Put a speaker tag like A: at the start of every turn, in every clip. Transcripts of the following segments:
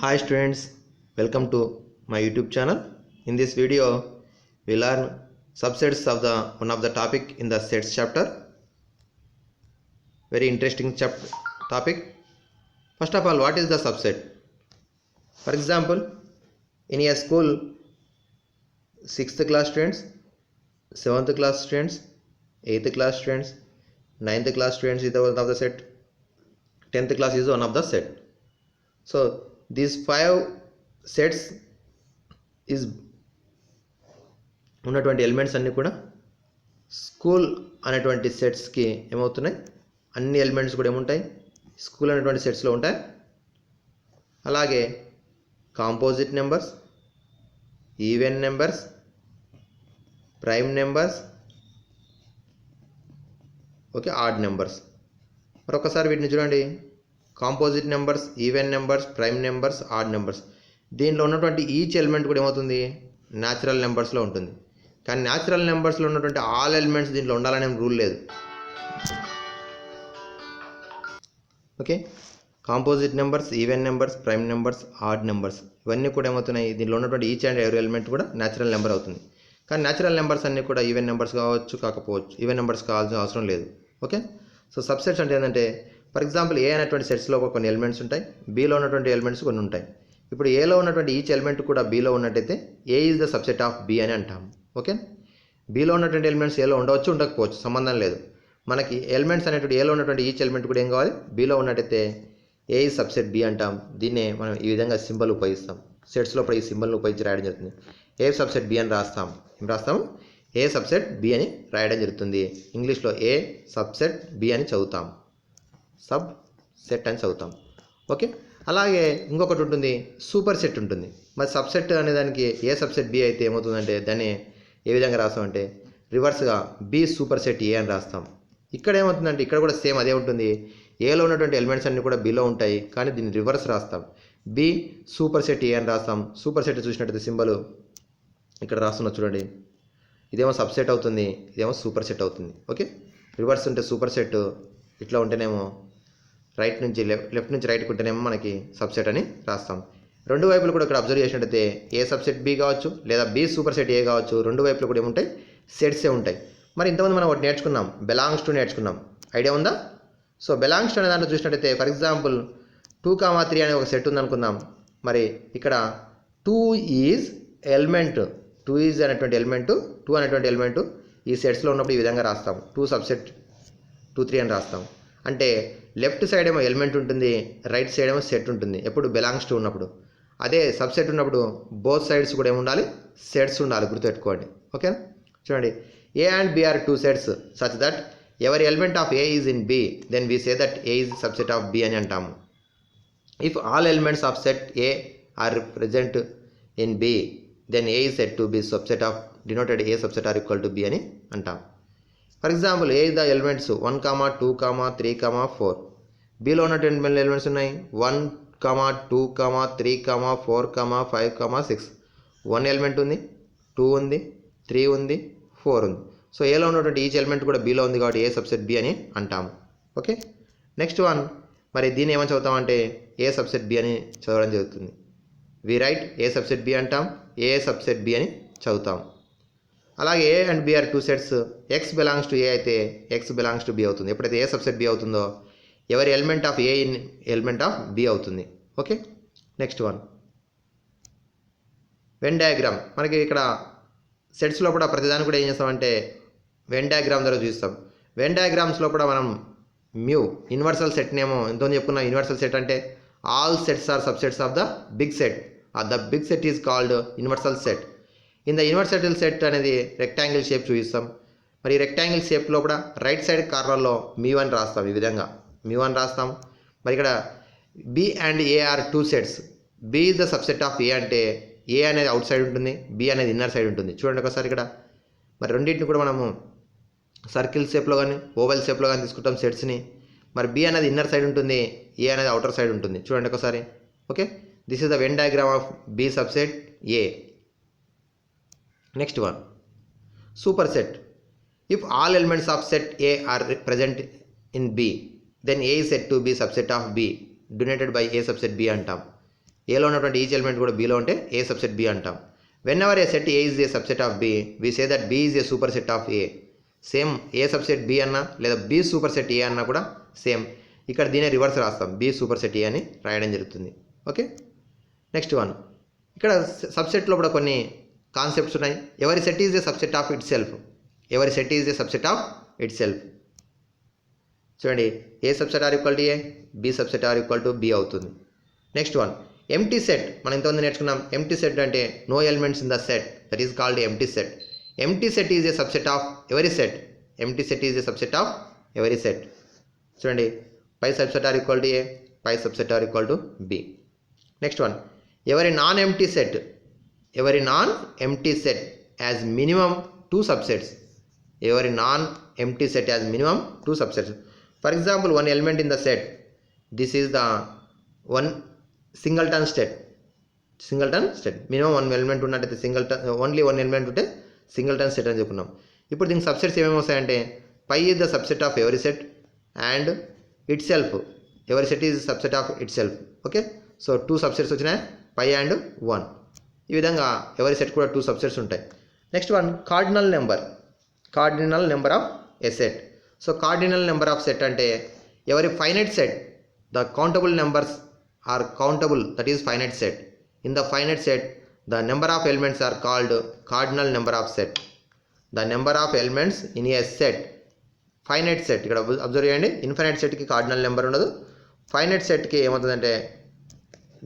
A: Hi students, welcome to my YouTube channel. In this video, we learn subsets of one of the topic in the sets chapter. Very interesting topic. First of all, what is the subset? For example, in a school, 6th class students, 7th class students, 8th class students, 9th class students is one of the set. 10th class is one of the set. So these 5 sets is ఉన్నటువంటి elements అన్నీ కూడా school అనేటువంటి సెట్స్కి ఏమవుతున్నాయి, అన్ని elements కూడా ఏముంటాయి, school అనేటువంటి సెట్స్లో ఉంటాయి. అలాగే composite numbers, even numbers, prime numbers, okay, odd numbers. మరొకసారి వీటిని చూడండి. Composite numbers, even numbers, prime numbers, odd numbers. దీనిలో ఉన్నటువంటి ఈచ్ ఎలిమెంట్ కూడా ఏమవుతుంది, న్యాచురల్ నెంబర్స్లో ఉంటుంది. కానీ న్యాచురల్ నెంబర్స్లో ఉన్నటువంటి ఆల్ ఎలిమెంట్స్ దీంట్లో ఉండాలనే రూల్ లేదు. Okay, composite numbers, even numbers, prime numbers, odd numbers ఇవన్నీ కూడా ఏమవుతున్నాయి, దీంట్లో ఉన్నటువంటి ఈచ్ అండ్ ఎవరీ ఎలిమెంట్ కూడా న్యాచురల్ నెంబర్ అవుతుంది. కానీ న్యాచురల్ నెంబర్స్ అన్నీ కూడా ఈవెన్ నెంబర్స్ కావచ్చు, కాకపోవచ్చు, ఈవెన్ నెంబర్స్ కావాల్సిన అవసరం లేదు. ఓకే, సో సబ్సెట్స్ అంటే ఏంటంటే, ఫర్ ఎగ్జాంపుల్ ఏ అనేటువంటి సెట్స్లో కొన్ని ఎలిమెంట్స్ ఉంటాయి, బీలో ఉన్నటువంటి ఎలిమెంట్స్ కొన్ని ఉంటాయి. ఇప్పుడు ఏలో ఉన్నటువంటి ఈచ్ ఎలిమెంట్ కూడా బీలో ఉన్నట్టయితే A is the subset of B అని అంటాం. ఓకే, బీలో ఉన్నటువంటి ఎలిమెంట్స్ ఏలో ఉండవచ్చు, ఉండకపోవచ్చు, సంబంధం లేదు. మనకి ఎలిమెంట్స్ అనేటువంటి ఏలో ఉన్నటువంటి ఈచ్ ఎలిమెంట్ కూడా ఏం కావాలి, బీలో ఉన్నట్టయితే ఏ ఈజ్ సబ్సెట్ బి అంటాం. దీన్నే మనం ఈ విధంగా సింబల్ ఉపయోగిస్తాం. సెట్స్లో ఈ సింబల్ని ఉపయోగించి రాయడం జరుగుతుంది. ఏ సబ్సెట్ బి అని రాస్తాం. ఏం రాస్తాము, ఏ సబ్సెట్ బి అని రాయడం జరుగుతుంది. ఇంగ్లీష్లో ఏ సబ్సెట్ బి అని చదువుతాం, సబ్ సెట్ అని చదువుతాం. ఓకే, అలాగే ఇంకొకటి ఉంటుంది, సూపర్ సెట్ ఉంటుంది. మరి సబ్సెట్ అనే దానికి ఏ సబ్సెట్ బి అయితే ఏమవుతుందంటే దాన్ని ఏ విధంగా రాస్తామంటే రివర్స్గా బి సూపర్ సెట్ ఏ అని రాస్తాం. ఇక్కడ ఏమవుతుందంటే ఇక్కడ కూడా సేమ్ అదే ఉంటుంది. ఏలో ఉన్నటువంటి ఎలిమెంట్స్ అన్నీ కూడా బిలో ఉంటాయి, కానీ దీన్ని రివర్స్ రాస్తాం, బి సూపర్ సెట్ ఏ అని రాస్తాం. సూపర్ సెట్ చూసినట్టయితే సింబల్ ఇక్కడ రాస్తున్నా చూడండి, ఇదేమో సబ్సెట్ అవుతుంది, ఇదేమో సూపర్ సెట్ అవుతుంది. ఓకే, రివర్స్ ఉంటే సూపర్ సెట్, ఇట్లా ఉంటేనేమో రైట్ నుంచి లెఫ్ట్ నుంచి రైట్కి ఉంటేనేమో మనకి సబ్సెట్ అని రాస్తాం. రెండు వైపులు కూడా ఇక్కడ అబ్జర్వ్ చేసినట్టయితే ఏ సబ్సెట్ బి కావచ్చు లేదా బి సూపర్ సెట్ ఏ కావచ్చు, రెండు వైపులు కూడా ఏముంటాయి, సెట్సే ఉంటాయి. మరి ఇంతమంది మనం ఒకటి నేర్చుకున్నాం, బిలాంగ్స్ టు నేర్చుకున్నాం. ఐడియా ఉందా? సో బిలాంగ్స్ టు అనే దాంట్లో చూసినట్టయితే ఫర్ ఎగ్జాంపుల్ 2, 3 అనే ఒక సెట్ ఉందనుకుందాం. మరి ఇక్కడ 2 ఈజ్ ఎలిమెంట్, 2 ఈజ్ అనేటువంటి ఎలిమెంట్, 2 అనేటువంటి ఎలిమెంట్ ఈ సెట్స్లో ఉన్నప్పుడు ఈ విధంగా రాస్తాం, 2 సబ్సెట్ 2, 3 అని రాస్తాం. అంటే లెఫ్ట్ సైడ్ ఏమో ఎలిమెంట్ ఉంటుంది, రైట్ సైడ్ ఏమో సెట్ ఉంటుంది ఎప్పుడు బిలాంగ్స్ టు ఉన్నప్పుడు. అదే సబ్సెట్ ఉన్నప్పుడు బోత్ సైడ్స్ కూడా ఏముండాలి, సెట్స్ ఉండాలి, గుర్తుపెట్టుకోండి. ఓకేనా, చూడండి, A and B are 2 sets such that every element of A is in B then we say that A is subset of B అని అంటాము. If all elements of set A are present in B then A is set to B subset of denoted A subset or equal to B అని అంటాం. For example A the elements 1, 2, 3, 4. బిలో ఉన్నటువంటి elements ఉన్నాయి 1, 2, 3, 4, 5, 6. 1 element ఉంది, 2 ఉంది, 3 ఉంది, 4 ఉంది. So ఏలో ఉన్నటువంటి ఈచ్ ఎలిమెంట్ కూడా బిలో ఉంది కాబట్టి ఏ సబ్సెట్ బి అని అంటాము. ఓకే, నెక్స్ట్ వన్, మరి దీన్ని ఏమని చదువుతామంటే ఏ సబ్సెట్ బి అని చదవడం జరుగుతుంది. We write A subset B అంటాం, ఏ సబ్సెట్ బి అని చదువుతాం. అలాగే A and B are 2 sets, x belongs to A అయితే ఎక్స్ బిలాంగ్స్ టు బి అవుతుంది. ఎప్పుడైతే ఏ సబ్సెట్ బి అవుతుందో every element of A in element of B అవుతుంది. Okay, next one, Venn diagram. మనకి ఇక్కడ సెట్స్ లోపల ప్రతిదాన్ని కూడా ఏం చేస్తామంటే వెన్ డయాగ్రామ్ ద్వారా చూస్తాం. వెన్ డయాగ్రామ్స్లో కూడా మనం మ్యూ ఇన్వర్సల్ సెట్నేమో ఎంతో చెప్పుకున్నాం. యూనివర్సల్ సెట్ అంటే all sets are subsets of the big set, the big set is called universal set. In the universal set అనేది రెక్టాంగిల్ షేప్ చూపిస్తాం. మరి రెక్టాంగిల్ షేప్ లోపల రైట్ సైడ్ కార్నర్లో μ1 రాస్తాం, ఈ విధంగా μ1 రాస్తాం. మరి ఇక్కడ B and A are 2 sets, B is the subset of A అంటే ఏ అనేది అవుట్ సైడ్ ఉంటుంది, బి అనేది ఇన్నర్ సైడ్ ఉంటుంది. చూడండి ఒకసారి ఇక్కడ, మరి రెండింటిని కూడా మనము సర్కిల్ షేప్లో కానీ ఓవెల్ షేప్లో కానీ తీసుకుంటాం సెట్స్ని. మరి బి అనేది ఇన్నర్ సైడ్ ఉంటుంది, ఏ అనేది అవుటర్ సైడ్ ఉంటుంది. చూడండి ఒకసారి. Okay, this is the Venn diagram of B subset A. Next one, super set. If all elements of set A are present in B then A is set to B subset of B denoted by A subset B అంటాం. ఏలో ఉన్నటువంటి each element కూడా బీలో ఉంటే A subset B అంటాం. Whenever a set A is a subset of B we say that B is A super set of A. Same A subset B అన్నా లేదా B superset ఏ అన్నా కూడా same. ఇక్కడ దీనే reverse రాస్తాం, B superset A అని రాయడం జరుగుతుంది. Okay, next one. ఇక్కడ సబ్సెట్లో కూడా కొన్ని కాన్సెప్ట్స్ ఉన్నాయి. Every set is a subset of itself. Every set is a subset of itself. చూడండి, A subset or equal to A, B subset or equal to B అవుతుంది. Next one, empty set. మనం ఇంతకుముందు నేర్చుకున్నాం. Empty set అంటే no elements in the set, that is called empty set. Empty set is a subset of every set. Empty set is a subset of every set. చూడండి, phi subset or equal to A, phi subset or equal to B. Next one, every non empty set. Every non empty set has minimum 2 subsets. Every non-empty set has minimum 2 subsets. For example, one element in the set. This is the one singleton set. Singleton set. Minimum one element ఉన్నట్టయితే singleton, only one element ఉంటే singleton set అని చెప్పుకున్నాం. ఇప్పుడు దీనికి subsets ఏమేమి వస్తాయంటే phi is the subset of every set and itself. Every set is subset of itself. Okay, so 2 subsets వచ్చినాయి, phi and 1. ఈ విధంగా ఎవరీ సెట్ కూడా 2 సబ్సెట్స్ ఉంటాయి. Next one, cardinal number. Cardinal number of a set. So cardinal number of set అంటే every finite set, the countable numbers are countable, that is finite set. In the finite set the number of elements are called cardinal number of set. The number of elements in a set, finite set. ఇక్కడ observe చేయండి, infinite సెట్కి cardinal number ఉండదు. Finite సెట్కి ఏమవుతుందంటే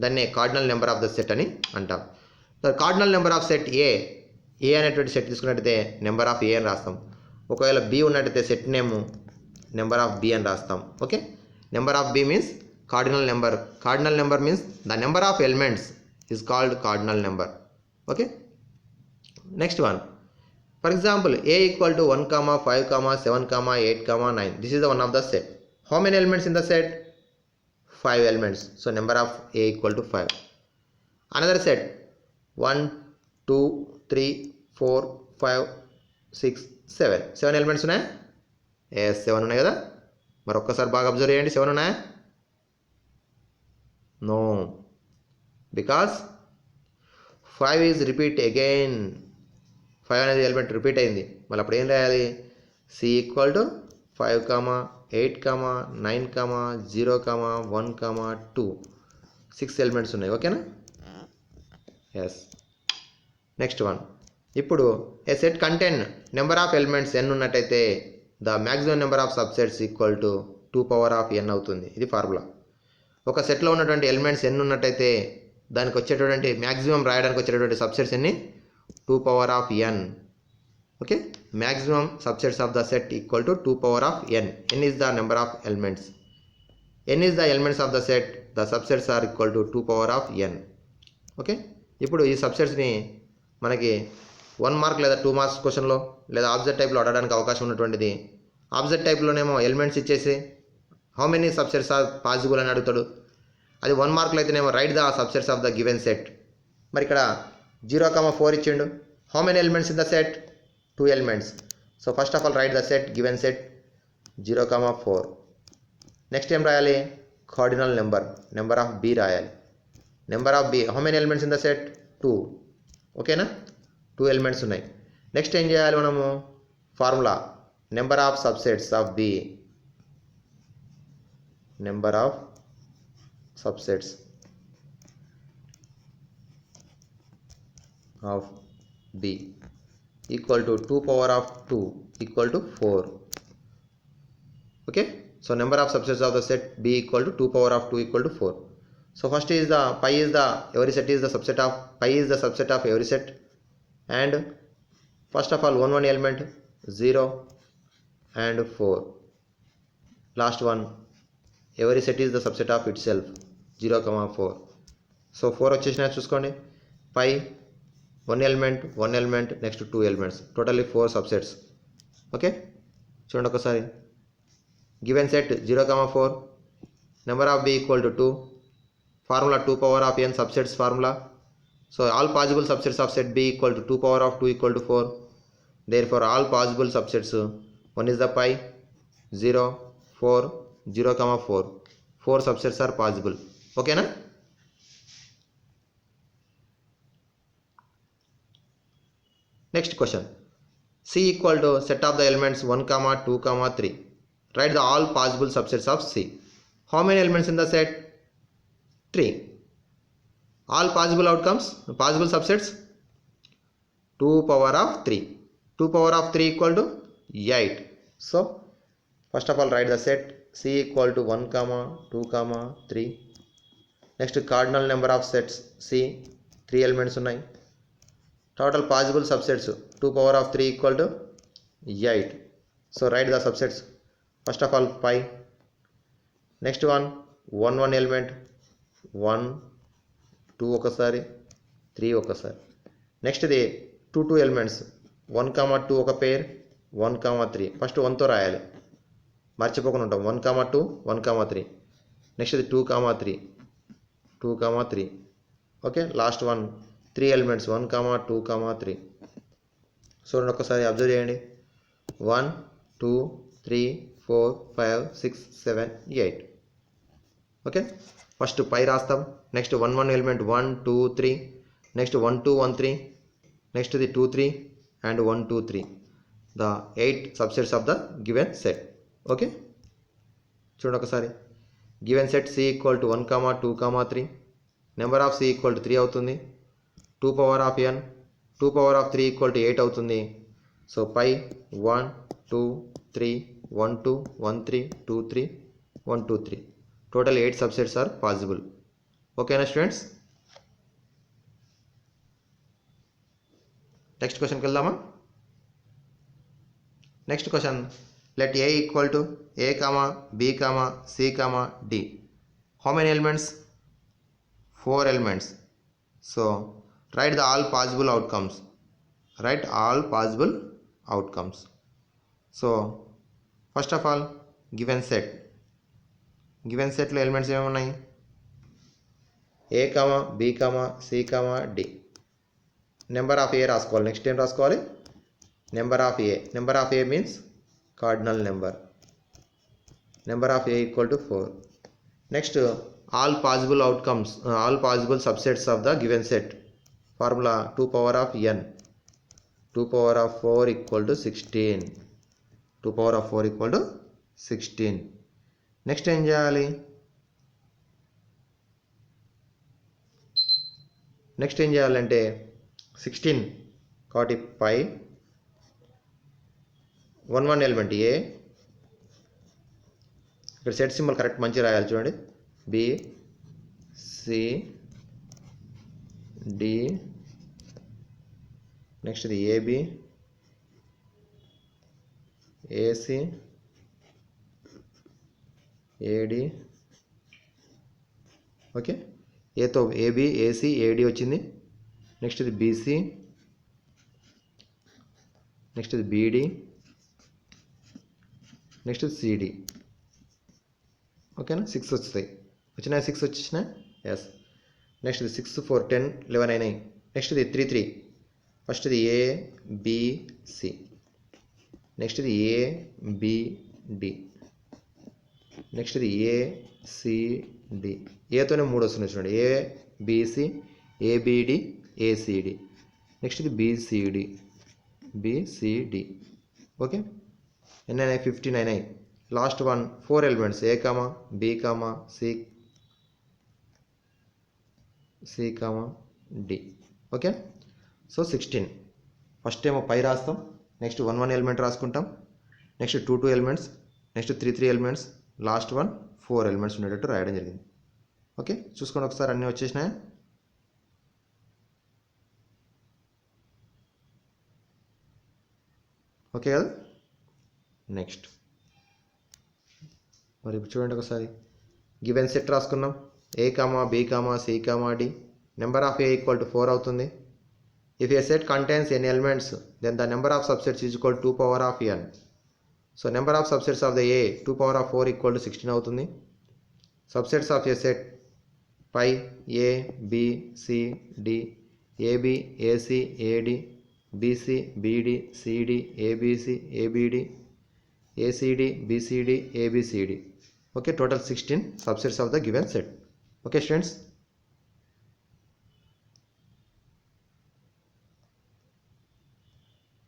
A: దాన్ని cardinal number of the set అని అంటాం. The cardinal number of set A. A అనేటువంటి సెట్ తీసుకున్నట్టయితే నెంబర్ ఆఫ్ ఏ అని రాస్తాం. ఒకవేళ బి ఉన్నట్టయితే set name number of B అని రాస్తాం. Okay, number of B means cardinal number. Cardinal number means the number of elements is called cardinal number. Okay, next one. For example, A equal to 1, 5, 7, 8, 9. This is the one of the set. How many elements in the set? 5 elements. So number of A equal to 5. Another set 1, 2, 3, 4, 5, 6, 7. 7 elements ఉన్నాయా? Yes, 7 ఉన్నాయి కదా. మరి ఒక్కసారి బాగా observe చేయండి, 7 ఉన్నాయా? No, because 5 is repeat again. 5 అనేది element repeat అయింది. మళ్ళీ అప్పుడు ఏం రాయాలి? C equal to 5, 8, 9, 0, 1, 2. 6 ఎలిమెంట్స్ ఉన్నాయి. ఓకేనా? ఎస్. Next one. ఇప్పుడు A set contain number of elements n ఉన్నట్టయితే the maximum number of subsets equal to 2 power of n అవుతుంది. ఇది ఫార్ములా. ఒక సెట్లో ఉన్నటువంటి ఎలిమెంట్స్ n ఉన్నట్టయితే దానికి వచ్చేటటువంటి మ్యాక్సిమం రాయడానికి వచ్చేటటువంటి సబ్సెట్స్ ఎన్ని? 2 power of n. Okay, maximum subsets of the set equal to 2 power of n. n is the number of elements. n is the elements of the set. The subsets are equal to 2 power of n. Okay, ఇప్పుడు ఈ సబ్సెట్స్ని మనకి 1 mark లేదా 2 marks క్వశ్చన్లో లేదా object టైప్లో అడగడానికి అవకాశం ఉన్నటువంటిది. ఆబ్జెక్ట్ టైప్లోనేమో ఎలిమెంట్స్ ఇచ్చేసి how many subsets are possible అని అడుగుతాడు. అది 1 మార్కులు అయితేనేమో write the subsets of the given set. మరి ఇక్కడ 0, 4 ఇచ్చిండు. How many elements in the set? 2 elements. So first of all write the set, given set 0, 4. Next ఏం రాయాలి? Cardinal number, number of B రాయాలి. Number of B, how many elements in the set? 2. ఓకేనా? 2 elements ఉన్నాయి. Next ఏం చేయాలి మనము? Formula number of subsets of B. Number of subsets of B equal to 2 power of 2 equal to 4. Okay, so number of subsets of the set B equal to 2 power of 2 equal to 4. So first is the pi is the every set is the subset of pi is the subset of every set, and first of all 1 element 0 and 4. Last one, every set is the subset of itself 0, 4. So 4 వచ్చేసినా చూసుకోండి. pi 1 element next to 2 elements, totally 4 subsets. Okay, చూడండి ఒకసారి. Given set 0, 4, number of b equal to 2. Formula 2 power of n subsets formula. So all possible subsets of set B equal to 2 power of 2 equal to 4. Therefore all possible subsets, one is the pi 0, 4, 0, 4. 4 subsets are possible. Okay na? Next question. C equal to set of the elements 1, 2, 3. Write the all possible subsets of C. How many elements in the set? 3. All possible outcomes, possible subsets, 2 power of 3. 2 power of 3 equal to 8. So first of all write the set C equal to 1, 2, 3. Next cardinal number of sets C, 3 elements ఉన్నాయి. Total possible subsets 2 power of 3 equal to 8. So write the subsets. First of all 5. Next one 1 element 1 2 ఒకసారి 3 ఒకసారి. Next ఇది 2 elements 1, 2 ఒక పేర్ 1, 3. First 1తో రాయాలి, మర్చిపోకుండా ఉంటాం. 1, 2 1, 3. Next ఇది 2, 3 2, 3. Okay, last one 3 elements 1, 2, 3. చూడండి ఒకసారి అబ్జర్వ్ చేయండి. 1 2 3 4 5 6 7 8. ఓకే, ఫస్ట్ పై రాస్తాం. Next 1 element 1 2 3. నెక్స్ట్ 1 2 1 3. నెక్స్ట్ ఇది 2 3 and 1 2 3. The 8 subsets of the given set. Okay, చూడండి ఒకసారి. Given set C equal to 1, 2, 3. Number of C equal to 3 అవుతుంది. 2 power of n 2 power of 3 equal to 8 అవుతుంది. So pi 1 2 3 1 2 1 3 2 3 1 2 3. Total 8 subsets are possible. ఓకేనా students? Next క్వశ్చన్కి వెళ్దామా? Next question, let A equal to A, B, C, D. How many elements? 4 elements. So write the all possible outcomes. Write all possible outcomes. So first of all given set. Given సెట్లో elements ఏమేమి ఉన్నాయి? A, B, C, D. Number of A రాసుకోవాలి. Next ఏం రాసుకోవాలి? Number of A. Number of A means cardinal number. Number of A equal to 4. Next all possible outcomes, all possible subsets of the given set. Formula 2 power of n. 2 power of 4 equal to 16. 2 power of 4 equal to 16. Next ఏం చేయాలి? Next ఏం చేయాలంటే 16 కాబట్టి phi 1 element A. ఇక్కడ set symbol correct మంచిగా రాయాలి చూడండి. B, C, D. Next ఇది AB, AC, AD. ఓకే, ఏతో AB, AC, AD వచ్చింది. నెక్స్ట్ ఇది BC. నెక్స్ట్ ఇది BD. నెక్స్ట్ ఇది CD. ఓకేనా? 6 వస్తాయి. వచ్చినాయి 6 వచ్చేసినాయి. ఎస్. నెక్స్ట్ ఇది 6 4 10 11 అయినాయి. నెక్స్ట్ ఇది 3 3. ఫస్ట్ ఇది A, B, C. నెక్స్ట్ ఇది A, B, D. నెక్స్ట్ ఇది A, C, D. ఏతోనే 3 వస్తున్నాయి చూడండి. A, B, C, ABD, ACD. Next ఇది BCD, BCD. ఓకే, ఎన్ని అయినాయి? 15 అయినాయి. Last one 4 elements A, B, C, D. Okay, so 16. First ఏమో పై రాస్తాం. నెక్స్ట్ 1 ఎలిమెంట్ రాసుకుంటాం. Next 2 elements. Next 3 elements. Last one 4 elements ఉండేటట్టు రాయడం జరిగింది. ఓకే, చూసుకోండి ఒకసారి అన్నీ వచ్చేసినాయి. ఓకే కదా? నెక్స్ట్ మరి ఇప్పుడు చూడండి ఒకసారి. గివెన్ సెట్ రాసుకున్నాం. A, B, C, D. Number of A equal to 4 అవుతుంది. If a set contains N elements then the number of subsets is equal 2 power of n. So number of subsets of the A 2 power of 4 equal to 16 అవుతుంది. Subsets of a set పై A, B, C, D, AB, AC, AD, BC, BD, CD, ABC, ABD, ACD, BCD, ABCD. Okay, total 16 subsets of the given set. Okay students,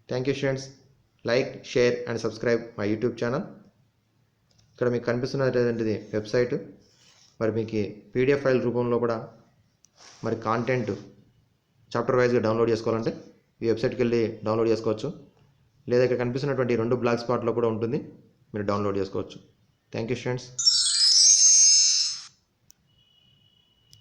A: thank you students. Like, share and subscribe my YouTube channel. ఇక్కడ మీకు కనిపిస్తున్నటువంటిది website. మరి మీకు PDF file రూపంలో కూడా మరి content chapter వైజ్గా download చేసుకోవాలంటే ఈ వెబ్సైట్కి వెళ్ళి డౌన్లోడ్ చేసుకోవచ్చు. లేదా ఇక్కడ కనిపిస్తున్నటువంటి 2 బ్లాగ్ స్పాట్లో కూడా ఉంటుంది, మీరు డౌన్లోడ్ చేసుకోవచ్చు. Thank you students.